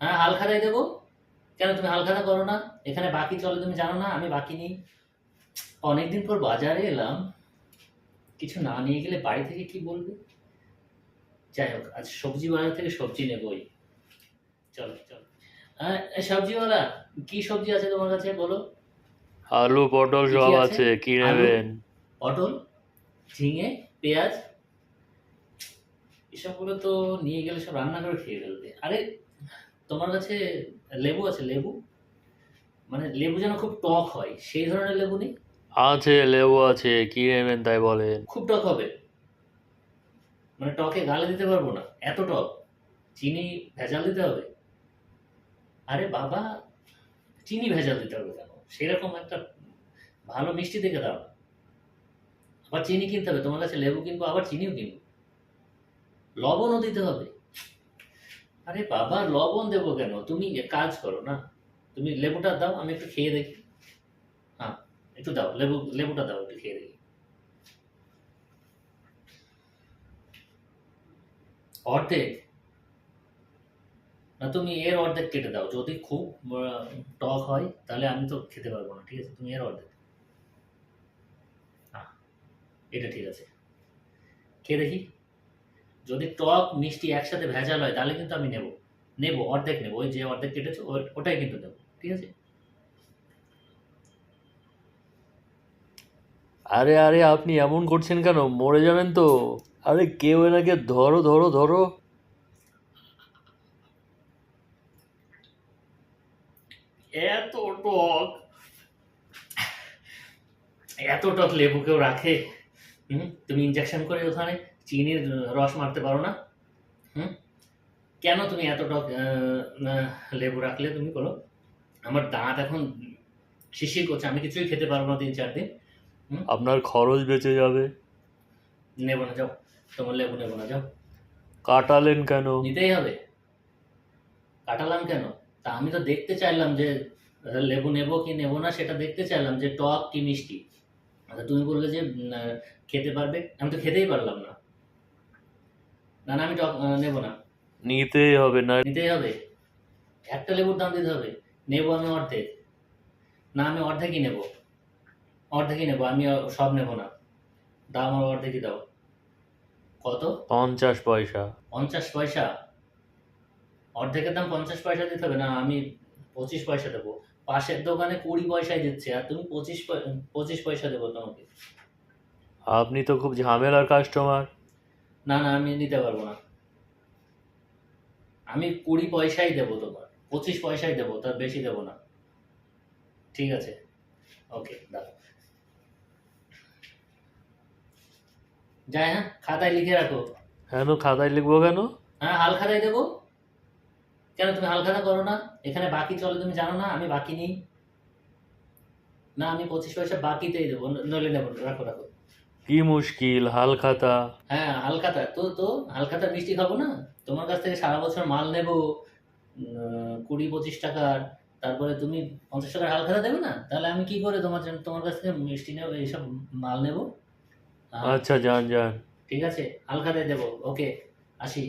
হ্যাঁ, হাল খাতাই দেবো। কেন তুমি হাল খাতা করো না? এখানে বাকি চলে, তুমি জানো না আমি বাকি নিই। অনেকদিন পর বাজারে এলাম, কিছু না নিয়ে গেলে বাড়ি থেকে কি বলবে। যাই হোক, আজ সবজি বাজার থেকে সবজি নেবই। চলো চলো। হ্যাঁ, সবজিওয়ালা, কি সবজি আছে তোমার কাছে বলো? আলু পটল কি কি সব আছে? আছে, কি আলু, নেবেন? পটল, ঝিঙে, পেঁয়াজ, এসবগুলো তো নিয়ে গেলে সব রান্না করে খেয়ে ফেলবে। আরে, তোমার কাছে লেবু আছে? লেবু, মানে লেবু যেন খুব টক হয় সেই ধরনের লেবু নেই? আছে, লেবু আছে, কি নেবেন তাই বলেন। খুব টক হবে, মানে টকে গালে দিতে পারবো না, এত টক। চিনি ভেজাল দিতে হবে? আরে বাবা, চিনি ভেজাল দিতে হবে কেন? সেরকম একটা ভালো মিষ্টি দেখে দাও। আবার চিনি কিনতে হবে? তোমার কাছে লেবু কিনবো আবার চিনিও কিনবো? লবণও দিতে হবে? আরে বাবা, লবণ দেবো কেন? তুমি এক কাজ করো না, তুমি লেবুটা দাও, আমি একটু খেয়ে দেখি। হ্যাঁ, একটু দাও, লেবুটা দাও, একটু খেয়ে দেখি। অর্ধেক? না, তুমি এর অর্ধেক কেটে দাও। যদি খুব টক হয় তাহলে আমি তো খেতে পারবো না, ঠিক আছে? তুমি এর অর্ধেক। হ্যাঁ, এটা ঠিক আছে, খেয়ে দেখি। যদি টক মিষ্টি একসাথে ভেজাল হয় তাহলে কিন্তু আমি নেব, অর্ধেক নেব। ওই যে অর্ধেক কেটেছো ওটাই কিন্তু নেব, ঠিক আছে? আরে আরে, আপনি এমন করছেন কেন? মরে যাবেন তো। আরে কেউ এনাকে ধরো ধরো ধরো। এত টক, এত টক লেবু কেউ রাখে? তুমি ইনজেকশন করে ওখানে চিনির রস মারতে পারো না? হুম, কেন তুমি এত টক লেবু রাখলে? তুমি বলো। আমার দাঁত এখন শিরশির করছে, আমি কিছুই খেতে পারবো না 3-4 দিন। হুম, আপনার খরচ বেঁচে যাবে। নেবো না, যাও। তোমার লেবু নেবো না, যাও। কাটালেন কেন? নিতেই হবে? কাটালাম কেন? তা আমি তো দেখতে চাইলাম যে লেবু নেবো কি নেবো না, সেটা দেখতে চাইলাম যে টক কি মিষ্টি। তুমি বললে যে খেতে পারবে, আমি তো খেতেই পারলাম না। না না, আমি টক নেবো না। নিতেই হবে না। নিতেই হবে? একটা লেবুর দাম দিতে হবে? নেবো আমি অর্ধেক। না, আমি অর্ধেকই নেবো, অর্ধেকই নেবো, আমি সব নেবো না। দাও, আমার অর্ধেকই দাও। কত? 50 পয়সা। 50 পয়সা? অর্ধেকের দাম 50 পয়সা দিতে হবে? না, আমি 25 পয়সা দেবো। পাশের দোকানে 20 পয়সায় দিচ্ছে, আর তুমি 25 পয়সা দেবো তোমাকে? আপনি তো খুব ঝামেলার কাস্টমার। না না, আমি নিতে পারবো না। আমি 20 পয়সাই দেবো তোমার, 25 পয়সাই দেবো, তার বেশি দেবো না। ঠিক আছে, ওকে, দাও। যাই, হ্যাঁ, খাতায় লিখে রাখো। কেন খাতায় লিখবো কেন? হ্যাঁ, হাল খাতায় দেবো। কেন তুমি হাল খাতা করো না? এখানে বাকি চলে, তুমি জানো না আমি বাকি নিই। না, আমি 25 পয়সা বাকিতেই দেবো, নইলে নেবো না। রাখো রাখো। কি মুশকিল, হাল খাতা। হ্যাঁ, হালখাতা তো হালখাতার মিষ্টি খাবো না? তোমার কাছ থেকে সারা বছর মাল নেবো 20-25 টাকার, তারপরে তুমি 50 টাকার হালখাতা দেবে না? তাহলে আমি কি করে তোমার কাছ থেকে মিষ্টি নেবো, এইসব মাল নেবো? আচ্ছা, যান যান। ঠিক আছে, হালখাতায় দেবো, ওকে, আসি।